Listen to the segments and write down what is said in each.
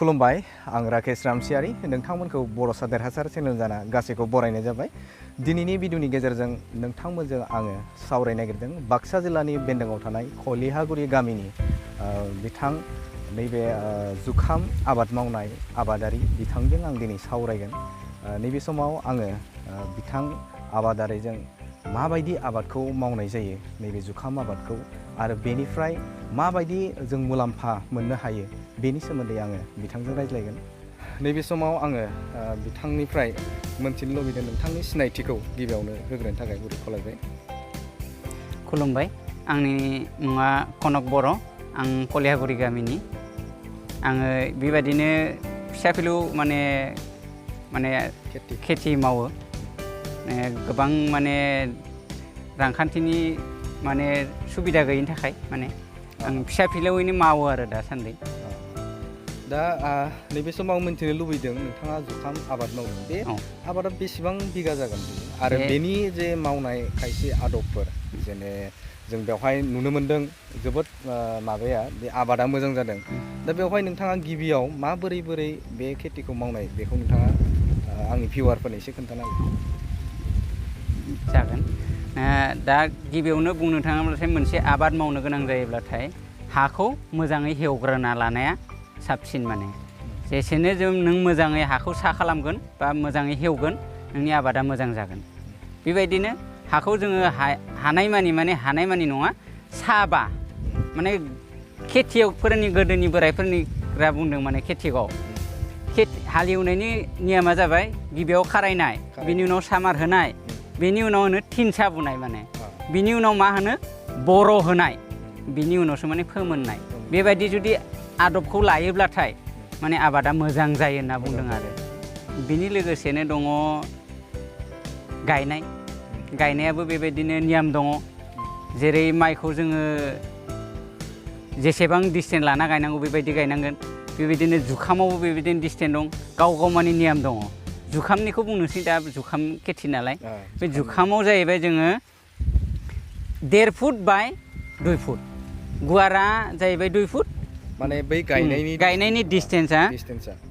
खुलुमबाय आं राकेश रामसियारि नोंथांमोनखौ बर'सा देरहासार चेनेल जाना गासैखौ बरायनाय जाबाय। दिनैनि भिडिअनि गेजेरजों नोंथांमोनजों आङो सावरायनो नागिरदों बाक्सा जिल्लानि बेन्दोंआव थानाय खलिहागुरि गामिनि बिथां नैबे जुखाम आबाद मावनाय आबादारि बिथांजों आं दिनै सावरायगोन। नैबे समाव आङो बिथां आबादारिजों माबायदि आबादखौ मावनाय जायो नैबे जुखाम आबादखौ आरो बेनिफ्राय माबायदि जों मुलाम्फा मोननो हायो बेनि सोमोन्दै आङो बिथांजों रायज्लायगोन। नैबे समाव आङो बिथांनिफ्राय मोनथिनो लुबैदों नोंथांनि सिनायथिखौ गिबियावनो होग्रोनो थाखाय गुरै खावलायबाय। खुलुमबाय, आंनि मुङा कनक बर', आं खलिहागुरि गामिनि। आङो बेबायदिनो फिसा फिलौ माने खेथि मावो। गोबां माने रांखान्थिनि माने सुबिदा गैयिनि थाखाय माने आं फिसा फिलौयैनो मावो आरो दासान्दि। दा नैबे समाव मोनथिनो लुबैदों नोंथाङा जुखाम आबाद मावदों, बे आबादा बेसेबां बिगा जागोन आरो बेनि जे मावनाय खायसे आदबफोर जेने जों बेवहाय नुनो मोनदों जोबोद माबाया बे आबादा मोजां जादों। दा बेवहाय नोंथाङा गिबियाव माबोरै बे खेथिखौ मावनाय बेखौ नोंथाङा आंनि भिउवारफोरनो एसे खोन्थाना हो। जागोन। दा गिबियावनो बुंनो थाङोब्लाथाय मोनसे आबाद मावनो गोनां जायोब्लाथाय हाखौ मोजाङै हेवग्रोना लानाया साबसिन। माने जेसेनो नों मोजाङै हाखौ सा खालामगोन बा मोजाङै हेवगोन नोंनि आबादा मोजां जागोन। बेबायदिनो हाखौ जोङो हानायमानि नङा साबा माने खेथियकफोरनि गोदोनि बोराइफोरनिफ्रा बुंदों माने खेथियकआव हालेवनायनि नियमा जाबाय गिबियाव खारायनाय, बिनि उनाव सामार होनाय, बेनि उनाव होनो थिनसा बुनाय, माने बिनि उनाव मा होनो बर' होनाय, बिनि उनावसो माने फोमोननाय। बेबायदि जुदि आदबखौ लायोब्लाथाय माने आबादा मोजां जायो होनना बुंदों आरो। बिनि लोगोसेनो दङ गायनायाबो बेबायदिनो नियम दङ। जेरै माइखौ जोङो जेसेबां डिसटेन्स लाना गायनांगौ बेबायदि गायनांगोन। बेबायदिनो जुखामावबो बेबायदिनो डिसटेन्स दं, गाव माने नियम दङ। जुखामनिखौ बुंनोसै, दा जुखाम खेथि नालाय बे जुखामाव जाहैबाय जोङो 1.5 फुट बाय 2 फुट, गुवारा जाहैबाय 2 फुट, माने बै गायनायनि डिसटेन्सआ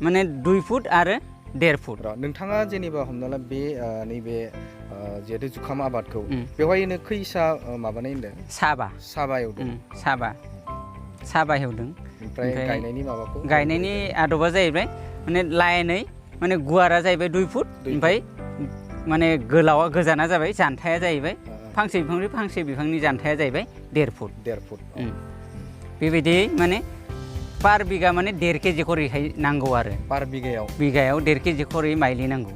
माने 2 फुट आरो 1.5 फुट। नोंथाङा जेनेबा हमना ला बे नैबे जिहेतु जुखाम आबादखौ बेवहायनो खैसा माबानाय होनदों? साबा एवदों। साबा हेवदों। ओमफ्राय गायनायनि आदबा जाहैबाय माने लाइनै माने गुवारा जाहैबाय 2 फुट, ओमफ्राय माने गोलावा गोजाना जाबाय, जानथाया जाहैबाय फांसे बिफांनि जानथाया जाहैबाय 1.5 फुट। बेबायदि माने पार बिगा माने 1.5 केजि खरैहाय नांगौ आरो। पार बिगायाव 1.5 केजि खरै माइलि नांगौ।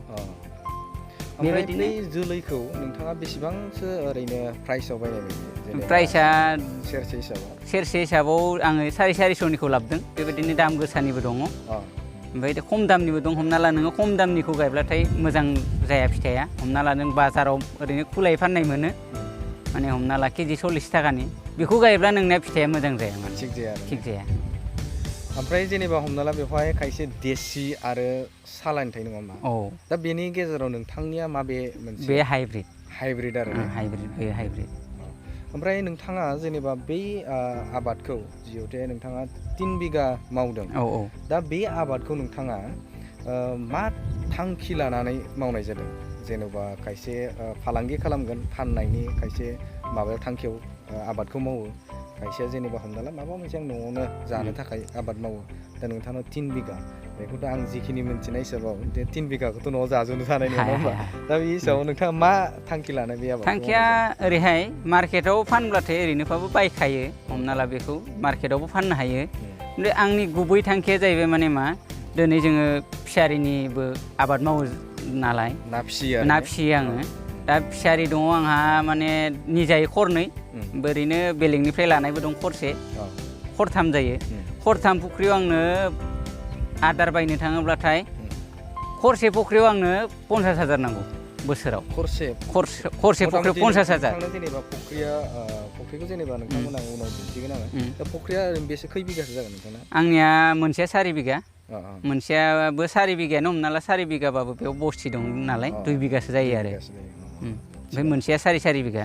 बेबायदिनो जोलैखौ नोंथाङा बेसेबांसो ओरैनो प्राइसआव बायनाय बायदि? प्राइसआ सेरसे हिसाबाव आङो 450निखौ लाबोदों। बेबायदिनो दाम गोसानिबो दङ, ओमफ्राय खम दामनिबो दं। हमना ला नोङो खम दामनिखौ गायब्लाथाय मोजां जाया फिथाइया। हमना ला नों बाजाराव ओरैनो खुलायै फाननाय मोनो, माने हमना ला केजि 40 थाखानि, बेखौ गायोब्ला नोंनिया फिथाइया मोजां जाया, माने थिग जाया। ओमफ्राय जेनेबा हमना ला बेवहाय खायसे देसि आरो सालानि थायो नङा होमबा? दा बेनि गेजेराव नोंथांनिया माबे मोनसे? बे हाइब्रिद आरो बे हाइब्रिद। ओमफ्राय नोंथाङा जेनेबा बै आबादखौ जिहेथु नोंथाङा 3 बिगा मावदों, दा बे आबादखौ नोंथाङा मा थांखि लानानै मावनाय जादों? जेनेबा खायसे फालांगि खालामगोन, फाननायनि खायसे माबायाव थांखियाव आबादखौ मावो, खायसेया जेनेबा हमना ला माबा मोनसे आं न'आवनो जानो थाखाय आबाद मावो। दा नोंथांनाव 3 बिगा, बेखौथ' आं जिखिनि मोनथिनाय हिसाबाव 3 बिगाखौथ' न'आव जाजोबनो हानाय नङा होमबा? दा बे हिसाबाव नोंथाङा मा थांखि लानाय बे आबाद? थांखिया ओरैहाय मार्केटाव फानब्लाथाय ओरैनोबाबो बायखायो, हमना ला बेखौ मार्केटावबो फाननो हायो। ओमफ्राय आंनि गुबै थांखिया जाहैबाय माने मा, दिनै जोङो फिसारिनिबो आबाद मावो नालाय, ना फिसियो आङो। दा फिसारि दङ आंहा, माने निजायै खरनै, ओरैनो बेलेगनिफ्राय लानायबो दं खरथाम जायो। खरथाम फुख्रियाव आंनो आदार बायनो थाङोब्लाथाय खरसे फुख्रियाव आंनो 50,000 नांगौ बोसोराव। खरसे फुख्रियाव 50,000। जेनेबा फुख्रिखौ जेनेबा नोंथांमोना उनाव दिन्थिगोन आङो। दा फुख्रिया बेसे खै बिगासो जागोन नोंथांना? आंनिया मोनसेया 4 बिगा, मोनसेयाबो 4 बिगायानो। हमना ला 4 बिगाबाबो बेयाव बस्ति दं नालाय 2 बिगासो जायो आरो। ओमफ्राय मोनसेया 4 बिगा।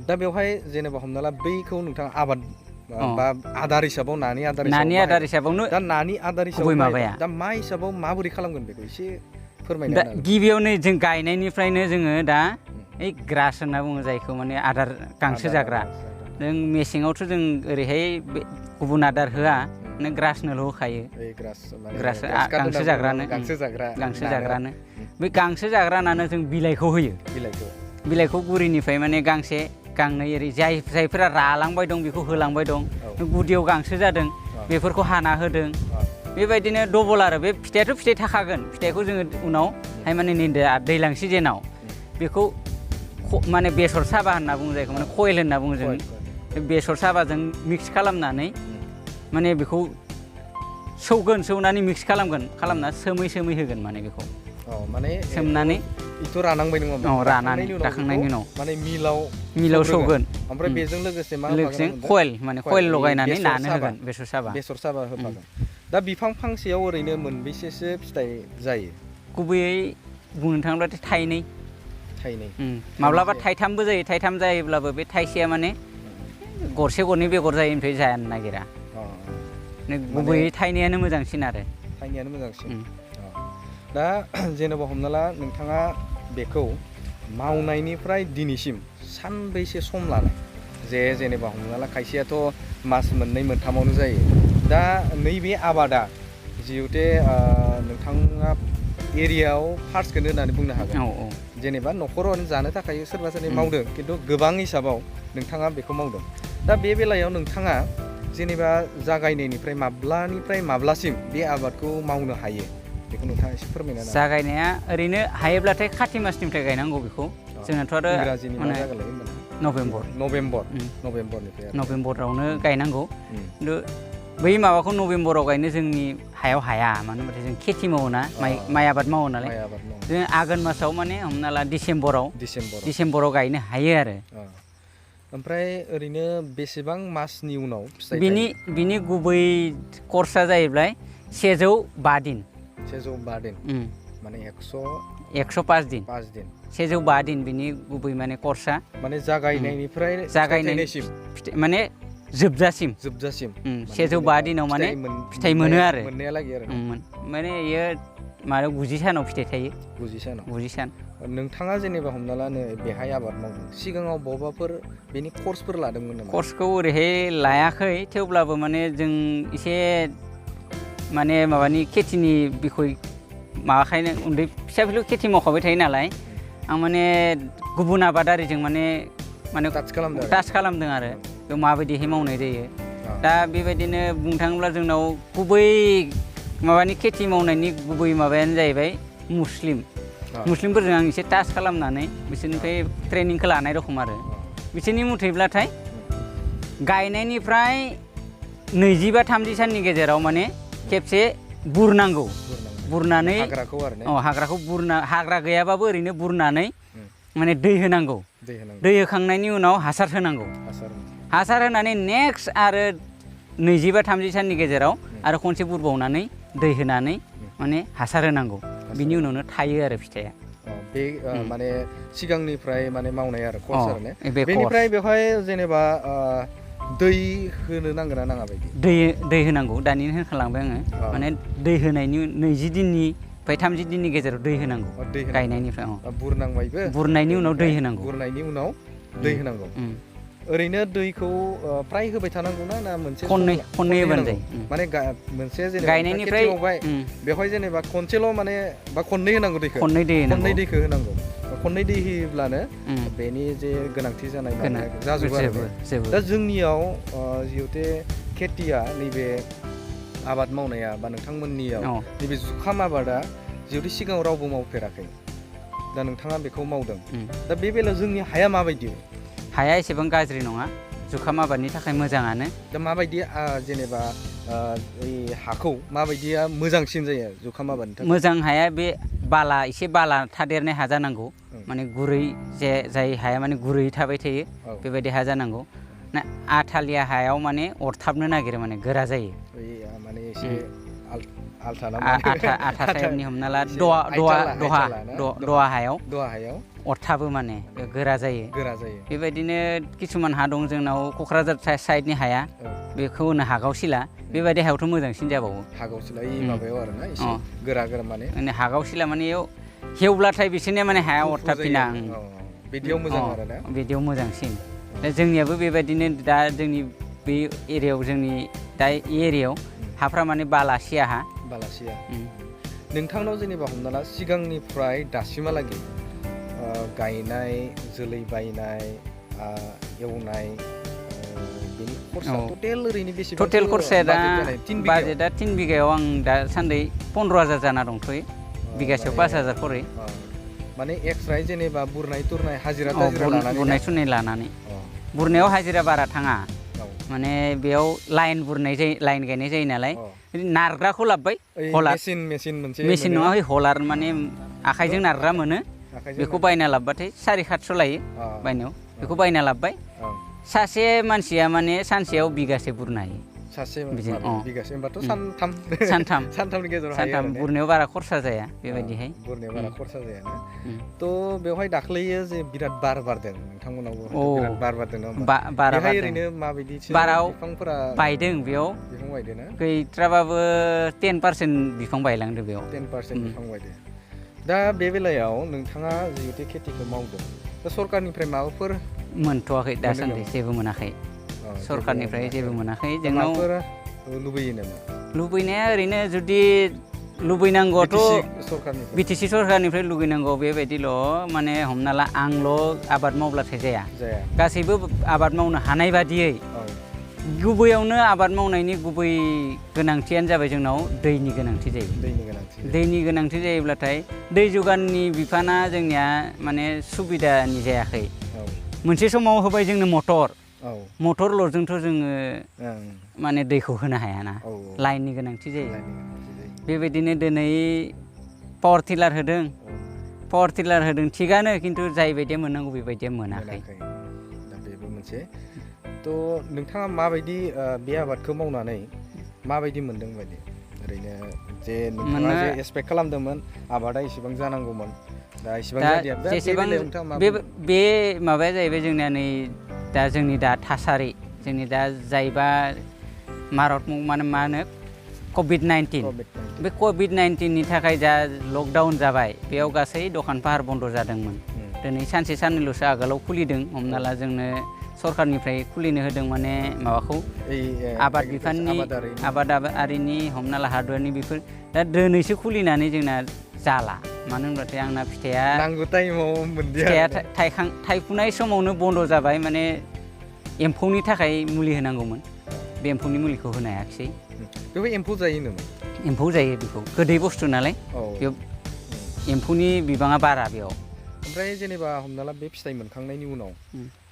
दा बेवहाय जेनेबा हमना ला बैखौ नोंथाङा आबाद बा आदार हिसाबाव नानि आदार हिसाबावनो दा नानि आदार गुबै माबाया दा मा हिसाबाव माबोरै खालामगोन बेखौ एसे फोरमायना होनो गिबियावनो जों गायनायनिफ्रायनो जोङो दा ओइ ग्रास होनना बुङो जायखौ माने आदार गांसो जाग्रा जों मेसेङावथ' जों ओरैहाय गुबुन आदार होआ ग्रासनोल' होखायो गांसो जाग्रानो बे गांसो जाग्रानानो जों बिलाइखौ होयो बिलाइखौ गुरिनिफ्राय माने गांसे गांनै ओरै जायफोरा रालांबाय दं बेखौ होलांबाय दं गुदियाव गांसो जादों बेफोरखौ हाना होदों बेबायदिनो डबल आरो बे फिथाइयाथ' फिथाइ थाखागोन फिथाइखौ जोङो उनावहाय माने दैज्लां सिजेनाव बेखौ माने बेसर साबा होनना बुङो जायखौ माने कयेल होनना बुङो जों बेसर साबाजों मिक्स खालामनानै माने बेखौ सौनानै मिक्स खालामना सोमै होगोन माने बेखौ माने सोमनानै इथ' रानांबाय नङा रानानै राखांनायनि उनाव माने मिलाव सौगोन ओमफ्राय बेजों लोगोसे कयेल लगायनानै नानो होगोन बेसर साबा होफागोन दा बिफां फांसेयाव ओरैनो मोनबेसेसो फिथाइ जायो गुबैयै बुंनो थाङोब्लाथाय थाइनै माब्लाबा थाइथामबो जायो थाइथाम जायोब्लाबो बे थाइसेया माने गरसे गरनै बेगर जायो ओमफ्राय जानो नागिरा गुबैयै थाइनायानो मोजांसिन आरो दा जेनेबा हमना ला नोंथाङा बेखौ मावनायनिफ्राय दिनैसिम सानबैसे सम लानाय जेनेबा हमना ला खायसेयाथ' मास मोननै मोनथामावनो जायो दा नैबे आबादा जिहुथे नोंथाङा एरियायाव फार्स्टखौनो होननानै बुंनो हागोन जेनेबा न'खराव जानो थाखाय सोरबा मावदों खिन्थु गोबां हिसाबाव नोंथाङा बेखौ मावदों दा बे बेलायाव नोंथाङा जेनेबा जागायनायनिफ्राय माब्लासिम बे आबादखौ मावनो हायो बेखौ नोंथाङा एसे फोरमायना होनो जागायनाया ओरैनो हायोब्लाथाय खाथि मासनिफ्राय गायनांगौ बेखौ जोंनाथ' आरो इंराजिनि मा जागोन नभेम्बरावनो गायनांगौ खिन्थु बै माबाखौ नभेम्बराव गायनो जोंनि हाया मानो होनबाथाय जों खेथि मावो ना माइ आबाद मावो नालाय जों आघोन मासाव माने हमना ला डिसेम्बराव गायनो हायो आरो ओमफ्राय ओरैनो बेसेबां मासनि उनाव बिनि गुबै कर्सआ जाहैबाय 105 दिन माने 105 दिन 105 दिन बिनि गुबै माने कर्सआ माने जागायनायनिफ्राय माने जोबजासिम 105 दिनाव माने फिथाइ मोनो आरो माने इयो माने 90 सानाव फिथाइ थायो 90 सान नोंथाङा जेनेबा हमना ला बेहाय आबाद मावदों सिगाङाव बबाफोर बेनि कर्सफोर लादोंमोन नामा कर्सखौ ओरैहाय लायाखै थेवब्लाबो माने जों एसे माने माबानि खेथिनि बिखय माबाखायनो उन्दै फिसा खेथि मावखाबाय थायो नालाय आं माने गुबुन आबादारिजों माने टाच खालामदों आरो बेयाव माबायदिहाय मावनाय जायो दा बेबायदिनो बुंनो थाङोब्ला जोंनाव गुबै माबानि खेथि मावनायनि गुबै माबायानो जाहैबाय मुस्लिमफोरजों आं एसे टाच खालामनानै बिसोरनिफ्राय ट्रेनिंखौ लानाय रखम आरो बिसोरनि मथेब्लाथाय गायनायनिफ्राय 20-30 साननि गेजेराव माने खेबसे बुरनानै हाग्राखौ हाग्रा गैयाबाबो ओरैनो बुरनानै माने दै होनांगौ दै होखांनायनि उनाव हासार होनांगौ हासार होनानै नेक्स्ट आरो 20-30 साननि गेजेराव आरो खनसे बुरबावनानै दै होनानै माने हासार होनांगौ बिनि उनावनो थायो आरो फिथाइया बे माने सिगांनिफ्राय माने मावनाय आरो कर्स आरो ने बेनिफ्राय बेवहाय जेनेबा दै होनो नांगोन ना नाङा बायदि दै होनांगौ दानिनो होनखालांबाय आङो माने दै होनायनि 20 दिननिफ्राय 30 दिननि गेजेराव दै होनांगौ गायनायनिफ्राय बुरनायनि उनाव दै होनांगौ ओरैनो दैखौ फ्राय होबाय थानांगौ ना मोनसे खननै होबानो जायो माने मोनसे जेनेबा गायनायनिफ्राय बेवहाय जेनेबा खनसेल' माने बा खननै होनांगौ दैखौ खननै दैखौ होनांगौ खननै दै होयोब्लानो बेनि जे गोनांथि जानाय जाजोबो आरो दा जोंनियाव जिहुथे खेथिया नैबे आबाद मावनाया बा नोंथांमोननियाव नैबे जुखाम आबादा जिहुथे सिगाङाव रावबो मावफेराखै दा नोंथाङा बेखौ मावदों दा बे बेलायाव जोंनि हाया माबायदि हाया एसेबां गाज्रि नङा जुखाम आबादनि थाखाय मोजाङानो दा माबायदि जेनेबा हाखौ माबायदिया मोजांसिन जायो जुखाम आबादनि थाखाय मोजां हाया बे एसे बाला थादेरनाय हा जानांगौ माने गुरै जाय हाया माने गुरै थाबाय थायो बेबायदि हा जानांगौ आथालिया हायाव माने अरथाबनो नागिरो माने गोरा जायो माने एसे आलथा ना आथा टाइपनि हमना ला दहा हायाव अरथाबो माने गोरा जायो बेबायदिनो किसुमान हा दं जोंनाव क'क्राझार साइडनि हाया बेखौ होनो हागावसिला बेबायदि हायावथ' मोजांसिन जाबावो हागावसिला माबायाव आरोना एसे गोरा माने हागावसिला माने इयाव हेवब्लाथाय बिसोरनिया माने हाया अरथाबफिना बिदियाव मोजां आरोना बिदियाव मोजांसिन दा जोंनियाबो बेबायदिनो दा जोंनि बे एरियायाव जोंनि दा एरियायाव हाफ्रा माने बालासिया हा नोंथांनाव जेनेबा हमना ला सिगांनिफ्राय दासिमहालागै गायनाय जोलै बायनाय एवनाय बेनि खरसा टटेल ओरैनो बेसेबां टटेल खरसाया दा बाजेटआ 3 बिगायाव आं दासान्दि 15,000 जाना दंथ'यो बिगासेयाव 5,000 खरै माने एक्सट्रायै जेनेबा बुरनाय तुरनाय हाजिरा लानानै बुरनायाव हाजिरा बारा थाङा माने बेयाव लाइन बुरनाय जायो लाइन गायनाय जायो नालाय नारग्राखौ लाबबाय हलार मेसिन नङा हलार माने आखाइजों नारग्रा मोनो बेखौ बायना लाबबाथाय 750 लायो बायनायाव बेखौ बायना लाबबाय सासे मानसिया माने सानसेयाव बिगासे बुरनो हायो बिगासे होनबाथ' सानथामनि गेजेराव सानथाम बुरनायाव बारा खरसा जाया बेबायदिहाय बुरनायाव बारा खरसा जाया ना थ' बेवहाय दाख्लैयो जे बिराद बार बारदों नोंथांमोनावबो बिराद बार बारदों ना बेहाय ओरैनो माबायदि बाराव बिफांफोरा बायदों बेयाव बिफां बायदों ना गैथ्राबाबो 10% बिफां बायलांदों बेयाव 10% बिफां बायदों दा बे बेलायाव नोंथाङा जिहेतु खेथिखौ मावदों दा सरकारनिफ्राय माबाफोर मोनथ'वाखै दासान्दि जेबो मोनाखै सरकारनिफ्राय जेबो मोनाखै जोंनाव लुबैयो नामा लुबैनाया ओरैनो जुदि लुबैनांगौआथ' बिटिसि सरकारनिफ्राय लुबैनांगौ बेबायदिल' माने हमना ला आंल' आबाद मावब्लाथाय जाया गासैबो आबाद मावनो हानाय बादियै गुबैयावनो आबाद मावनायनि गुबै गोनांथियानो जाबाय जोंनाव दैनि गोनांथि जायो दैनि गोनांथि जायोब्लाथाय दै जगाननि बिफाना जोंनिया माने सुबिदानि जायाखै मोनसे समाव होबाय जोंनो मटर ल'जोंथ' जोङो माने दैखौ होनो हायाना लाइननि गोनांथि जायो बेबायदिनो दिनै पावार टिलार होदों थिगानो खिन्थु जाय बायदिया मोननांगौ बेबायदिया मोनाखै दा बेबो मोनसे थ' नोंथाङा माबायदि बे आबादखौ मावनानै माबायदि मोनदों बायदि ओरैनो जे नोंथाङा जे एक्सपेक्ट खालामदोंमोन आबादा इसेबां जानांगौमोन दा इसेबां जेसेबां बे माबाया जाहैबाय जोंनिया नै दा जोंनि दा थासारि जोंनि दा जायबा भारत माने मा होनो कभिड-19 बे कभिड-19नि थाखाय जा लकडाउन जाबाय बेयाव गासै दखान फाहार बन्द जादोंमोन दिनै सानसे साननैल'सो आगोलाव खुलिदों हमना ला जोंनो सरकारनिफ्राय खुलिनो होदों माने माबाखौ आबाद बिफाननि आबादारिनि हमना ला हादरनि बेफोर दा दिनैसो खुलिनानै जोंना जाला मानो होनब्लाथाय आंना फिथाइया नांगौ टाइमाव फिथाइया थायफुनाय समावनो बन्द जाबाय माने एम्फौनि थाखाय मुलि होनांगौमोन बे एम्फौनि मुलिखौ होनो हायाखिसै बेबो एम्फौ जायो नामा एम्फौ जायो बेखौ गोदै बुस्थु नालाय बेयाव एम्फौनि बिबाङा बारा बेयाव ओमफ्राय जेनेबा हमना ला बे फिथाइ मोनखांनायनि उनाव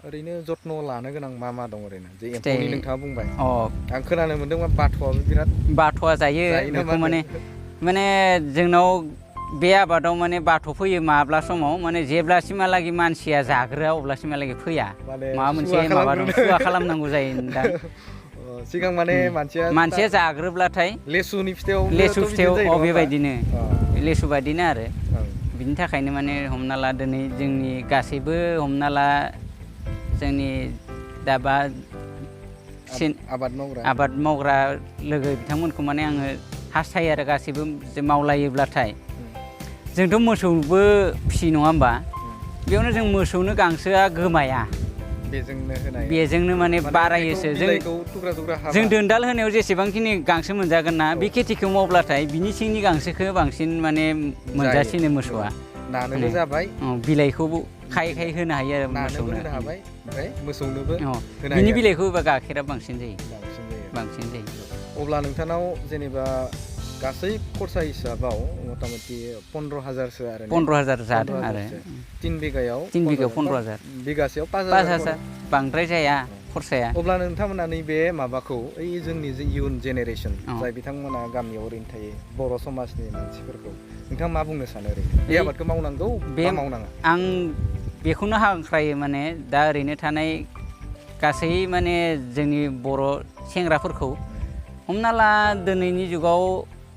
ओरैनो जत्न लानो गोनां मा दं ओरैनो जे एम्फौनि नोंथाङा बुंबाय आं खोनानो मोनदों बाथ'आबो बिराद बाथ'आ जायो बेखौ माने जोंनाव बे आबादाव माने बाथ' फैयो माब्ला समाव माने जेब्लासिमहालागै मानसिया जाग्रोआ अब्लासिमहालागै फैया माबा मोनसे माबा दं सुवा खालामनांगौ जायो दा सिगां माने मानसिया जाग्रोब्लाथाय लेसु फिथाइयाव बेबायदिनो लेसु बायदिनो आरो बिनि थाखायनो माने हमना ला दिनै जोंनि गासैबो हमना ला जोंनि दाबा आबाद मावग्रा लोगो बिथांमोनखौ माने आङो हास्थायो आरो गासैबो मावलायोब्लाथाय जोंथ' मोसौबो फिसियो नङा होमबा बेयावनो जों मोसौनो गांसोआ गोमाया बेजोंनो माने बारायोसो जों दोनदाल होनायाव जेसेबांखिनि गांसो मोनजागोन ना बे खेथिखौ मावब्लाथाय बिनि सिंनि गांसोखौ बांसिन माने मोनजासिनो मोसौआ बिलाइखौबो खायै होनो हायो आरो मोसौनोबो बिनि बिलाइखौ होबा गाइखेरा बांसिन जायो अब्ला नोंथांनाव जेनेबा गासै खरसा हिसाबाव मथा मथि 15,000सो आरो 15,000 जादों आरो 3 बिगायाव 15,000 बिगासेयाव 5,000 बांद्राय जाया खरसाया अब्ला नोंथांमोना नैबे माबाखौ जोंनि जे इयुन जेनेरेसन जाय बिथांमोना गामियाव ओरैनो थायो बर' समाजनि मानसिफोरखौ नोंथाङा मा बुंनो सानो ओरैनो बे आबादखौ मावनांगौ बा मावनाङा आं बेखौनो हांख्रायो माने दा ओरैनो थानाय गासै माने जोंनि बर' सेंग्राफोरखौ हमना ला दिनैनि जुगाव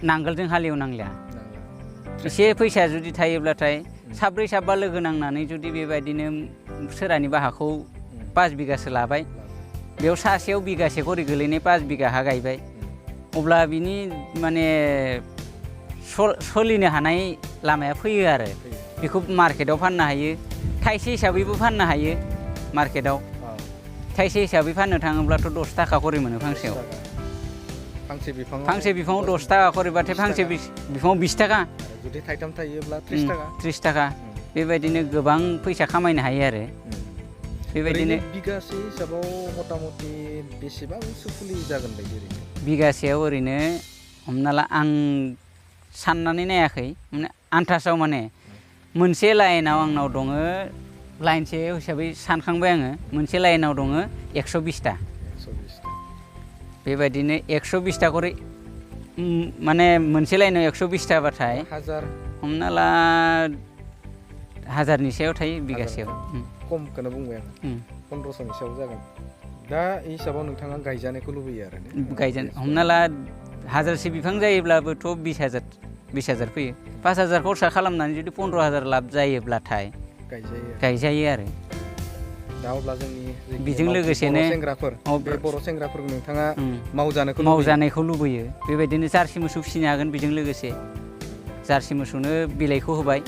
नांगोलजों हालेवनांलिया एसे फैसा जुदि थायोब्लाथाय साब्रै साबा लोगो नांनानै जुदि बेबायदिनो सोरहानिबा हाखौ 5 बिगासो लाबाय बेयाव सासेयाव बिगासे खरि गोलैनाय 5 बिगा हा गायबाय अब्ला बिनि माने सोलिनो हानाय लामाया फैयो आरो बेखौ मार्केटाव फाननो हायो थाइसे हिसाबैबो फाननो हायो मार्केटाव थाइसे हिसाबै फाननो थाङोब्लाथ' 10 थाखा खरि मोनो फांसेयाव फांसे बिफाङाव 10 थाखा खरिबाथाय फांसे बिफाङाव 20 थाखा जुदि थाइथाम थायोब्ला 30 थाखा बेबायदिनो गोबां फैसा खामायनो हायो आरो बेबायदिनो बिगासे हिसाबाव मथा मथि बेसेबांसो फुलि जागोन बायदि ओरैनो बिगासेयाव ओरैनो हमना ला आं साननानै नायाखै माने आन्थासाव माने मोनसे लाइनाव आंनाव दङ लाइनसे हिसाबै सानखांबाय आङो मोनसे लाइनाव दङ 120टा बेबायदिनो 120टा खरि माने मोनसे लाइनाव 120टा बाथाय हमना ला 1000नि सायाव थायो बिगासेयाव खमखौनो बुंबाय आं 1500नि सायाव जागोन दा हिसाबाव नोंथाङा गायजानायखौ लुबैयो आरो गायजानो हमना ला 1000से बिफां जायोब्लाबोथ' 20,000 फैयो 5000 खरसा खालामनानै जुदि 15000 लाब जायोब्लाथाय गायजायो आरो दा अब्ला जोंनि बेजों लोगोसेनो बर' सेंग्राफोरखौ नोंथाङा मावजानायखौ लुबैयो बेबायदिनो जार्सि मोसौ फिसिनो हागोन बेजों लोगोसे जार्सि मोसौनो बिलाइखौ होबाय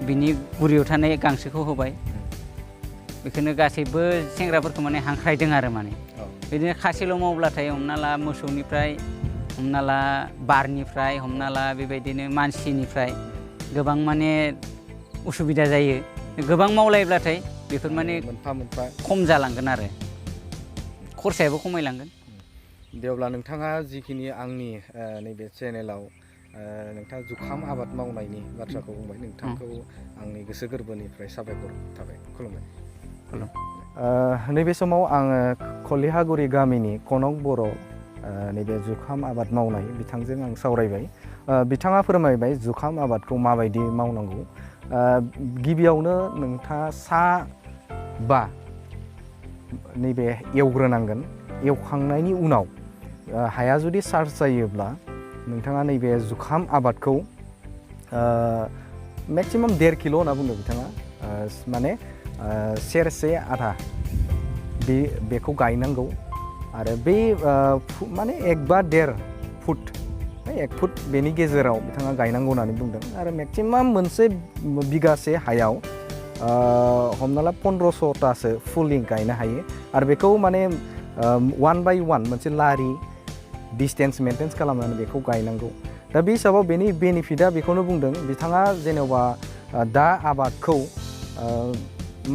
बिनि गुरियाव थानाय गांसोखौ होबाय बेखौनो गासैबो सेंग्राफोरखौ माने हांख्रायदों आरो माने बिदिनो खासेल' मावब्लाथाय हमना ला मोसौनिफ्राय हमना ला बारनिफ्राय हमना ला बेबायदिनो मानसिनिफ्राय गोबां माने उसुबिदा जायो गोबां मावलायब्लाथाय बेफोर माने मोनफा मोनफा खम जालांगोन आरो खरसायाबो खमायलांगोन दे अब्ला नोंथाङा जिखिनि आंनि नैबे चेनेलाव नोंथाङा जुखाम आबाद मावनायनि बाथ्राखौ बुंबाय नोंथांखौ आंनि गोसो गोरबोनिफ्राय साबायखर थाबाय खुलुमबाय नैबे समाव आङो खलिहागुरि गामिनि कनक बर' नैबे जुखाम आबाद मावनाय बिथांजों आं सावरायबाय बिथाङा फोरमायबाय जुखाम आबादखौ माबायदि मावनांगौ गिबियावनो नोंथाङा बा नैबे एवग्रोनांगोन एवखांनायनि उनाव हाया जुदि सार्ज जायोब्ला नोंथाङा नैबे जुखाम आबादखौ मेक्सिमाम 1.5 किल' होनना बुंदों बिथाङा माने सेरसे आधा बेखौ गायनांगौ आरो बे माने 1 बा 1.5 फुट 1 फुट बेनि गेजेराव बिथाङा गायनांगौ होननानै बुंदों आरो मेक्सिमाम मोनसे बिगासे हायाव हमना ला 1500टासो फुलि गायनो हायो आरो बेखौ माने 1 बाय 1 मोनसे लारि डिसटेन्स मेनटेन खालामनानै बेखौ गायनांगौ दा बे हिसाबाव बेनि बेनिफिटआ बेखौनो बुंदों बिथाङा जेनेबा दा आबादखौ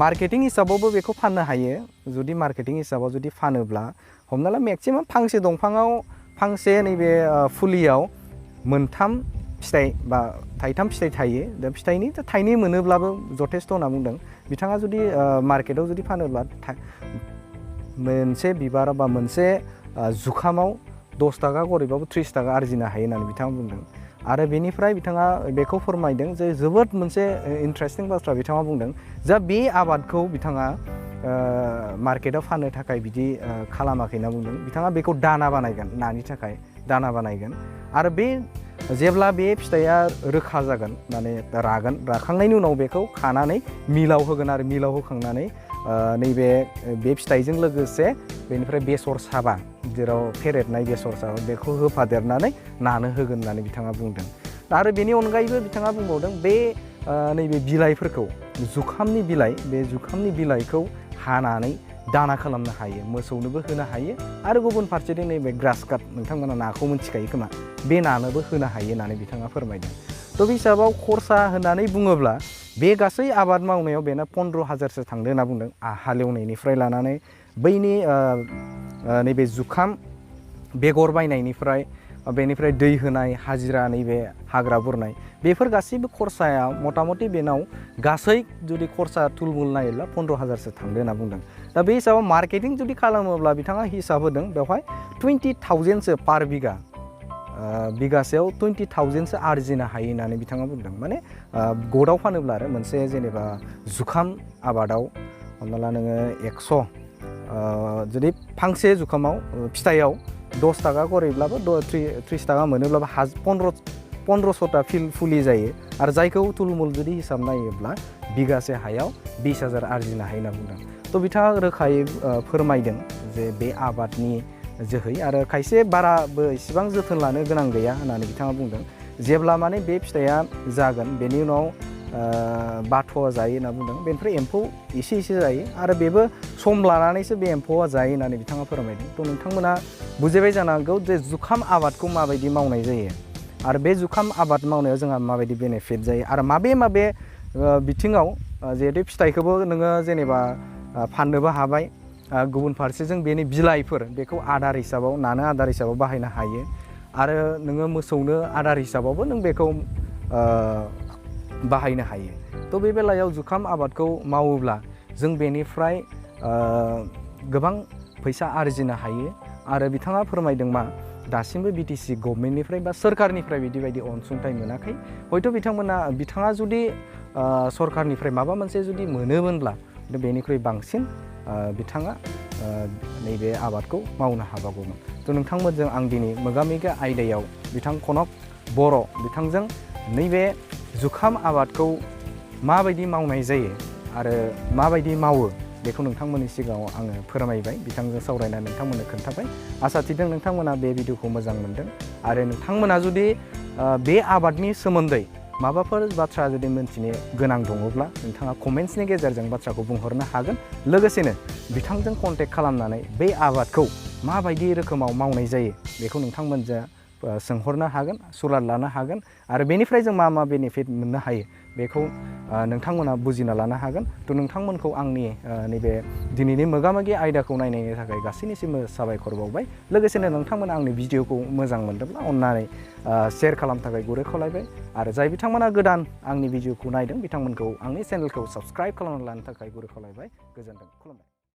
मार्केटिं हिसाबावबो बेखौ फाननो हायो जुदि मार्केटिं हिसाबाव जुदि फानोब्ला हमना ला मेक्सिमाम फांसे दंफाङाव फांसे नैबे फुलियाव 3 फिथाइ बा थाइथाम फिथाइ थायो दा फिथाइनि थाइनै मोनोब्लाबो जथेस्थ' होनना बुंदों बिथाङा जुदि मार्केटाव जुदि फानोब्ला मोनसे बिबार बा मोनसे जुखामाव 10 थाखा गरैबाबो 30 थाखा आरजिनो हायो होननानै बिथाङा बुंदों आरो बेनिफ्राय बिथाङा बेखौ फोरमायदों जे जोबोद मोनसे इन्टारेस्टिं बाथ्रा बिथाङा बुंदों जा बे आबादखौ बिथाङा मार्केटाव फाननो थाखाय बिदि खालामाखै होनना बुंदों बिथाङा बेखौ दाना बानायगोन नानि थाखाय दाना बानायगोन आरो बे जेब्ला बे फिथाइया रोखा जागोन माने राखांनायनि उनाव बेखौ खानानै मिलाव होगोन आरो मिलाव होखांनानै नैबे फिथाइजों लोगोसे बेनिफ्राय बेसर साबा जेराव फेरेदनाय बेसर साबा बेखौ होफादेरनानै नानो होगोन होननानै बिथाङा बुंदों आरो बेनि अनगायैबो बिथाङा बुंबावदों बे नैबे बिलाइफोरखौ जुखामनि बिलाइ बे जुखामनि बिलाइखौ हानानै दाना खालामनो हायो मोसौनोबो होनो हायो आरो गुबुन फारसेथिं नैबे ग्रास काट नोंथांमोना नाखौ मिथिखायो खोमा बे नानोबो होनो हायो होननानै बिथाङा फोरमायदों थ' बे हिसाबाव खरसा होननानै बुङोब्ला बे गासै आबाद मावनायाव बेना 15,000सो थांदों होनना बुंदों हालेवनायनिफ्राय लानानै बैनि नैबे जुखाम बेगर बायनायनिफ्राय बेनिफ्राय दै होनाय हाजिरा नैबे हाग्रा बुरनाय बेफोर गासैबो खरसाया मथा मथि बेनाव गासै जुदि खरसा थुलमुल नायोब्ला 15,000सो थांदों होनना बुंदों दा बे हिसाबाव मार्केटिं जुदि खालामोब्ला बिथाङा हिसाब होदों बेवहाय 20,000सो पार बिगासेयाव 20,000सो आरजिनो हायो होननानै बिथाङा बुंदों माने गदाव फानोब्ला आरो मोनसे जेनेबा जुखाम आबादाव हमना ला नोङो 100 जुदि फांसे जुखामाव फिथाइयाव 10 थाखा करेब्लाबो 30 थाखा मोनोब्लाबो 1500टा फुलि जायो आरो जायखौ तुलमुल जुदि हिसाब नायोब्ला बिगासे हायाव 20,000 आरजिनो हायो होनना बुंदों। थ' बिथाङा रोखायै फोरमायदों जे बे आबादनि जोहै आरो खायसे बाराबो इसेबां जोथोन लानो गोनां गैया होननानै बिथाङा बुंदों। जेब्ला माने बे फिथाइया जागोन बेनि उनाव बाथ' जायो होनना बुंदों। बेनिफ्राय एम्फौ एसे जायो आरो बेबो सम लानानैसो बे एम्फौआ जायो होननानै बिथाङा फोरमायदों। थ' नोंथांमोना बुजिबाय जानांगौ जे जुखाम आबादखौ माबायदि मावनाय जायो आरो बे जुखाम आबाद मावनायाव जोंहा माबायदि बेनिफिट जायो आरो माबे बिथिङाव जिहेतु फिथाइखौबो नोङो जेनेबा फाननोबो हाबाय, गुबुन फारसेजों बेनि बिलाइफोर बेखौ आदार हिसाबाव नानो आदार हिसाबाव बाहायनो हायो आरो नोङो मोसौनो आदार हिसाबावबो नों बेखौ बाहायनो हायो। थ' बे बेलायाव जुखाम आबादखौ मावोब्ला जों बेनिफ्राय गोबां फैसा आरजिनो हायो आरो बिथाङा फोरमायदों मा दासिमबो BTC गभर्नमेन्टनिफ्राय बा सोरखारनिफ्राय बिदि अनसुंथाइ मोनाखै। हयथ' बिथाङा जुदि सरखारनिफ्राय माबा मोनसे जुदि मोनोमोनब्ला बेनिख्रुइ बांसिन बिथाङा नैबे आबादखौ मावनो हाबावगौमोन। थ' नोंथांमोनजों आं दिनै मोगा-मोगि आयदायाव बिथां कनक बर' बिथांजों नैबे जुखाम आबादखौ माबायदि मावनाय जायो आरो माबायदि मावो बेखौ नोंथांमोननि सिगाङाव आङो फोरमायबाय, बिथांजों सावरायना नोंथांमोननो खोन्थाबाय। आसा थिदों नोंथांमोना बे भिडिअखौ मोजां मोनदों आरो नोंथांमोना जुदि बे आबादनि सोमोन्दै माबाफोर बाथ्रा जुदि मोनथिनो गोनां दङब्ला नोंथाङा कमेन्ट्सनि गेजेरजों बाथ्राखौ बुंहरनो हागोन। लोगोसेनो बिथांजों कन्टेक्ट खालामनानै बे आबादखौ माबायदि रोखोमाव मावनाय जायो बेखौ नोंथांमोनजों सोंहरनो हागोन, सुलाद लानो हागोन आरो बेनिफ्राय जों मा बेनिफिट मोननो हायो बेखौ नोंथांमोना बुजिना लानो हागोन। थ' नोंथांमोनखौ आंनि नैबे दिनैनि मोगा-मोगि आयदाखौ नायनायनि थाखाय गासैनिसिमबो साबायखर बावबाय। लोगोसेनो नोंथांमोना आंनि भिडिअखौ मोजां मोनदोंब्ला अननानै शेयार खालामनो थाखाय गुरै खावलायबाय आरो जाय बिथांमोना गोदान आंनि भिडिअखौ नायदों बिथांमोनखौ आंनि चेनेलखौ साबस्क्राइब खालामना लानो थाखाय गुरै खावलायबाय। गोजोन्थों, खुलुमबाय।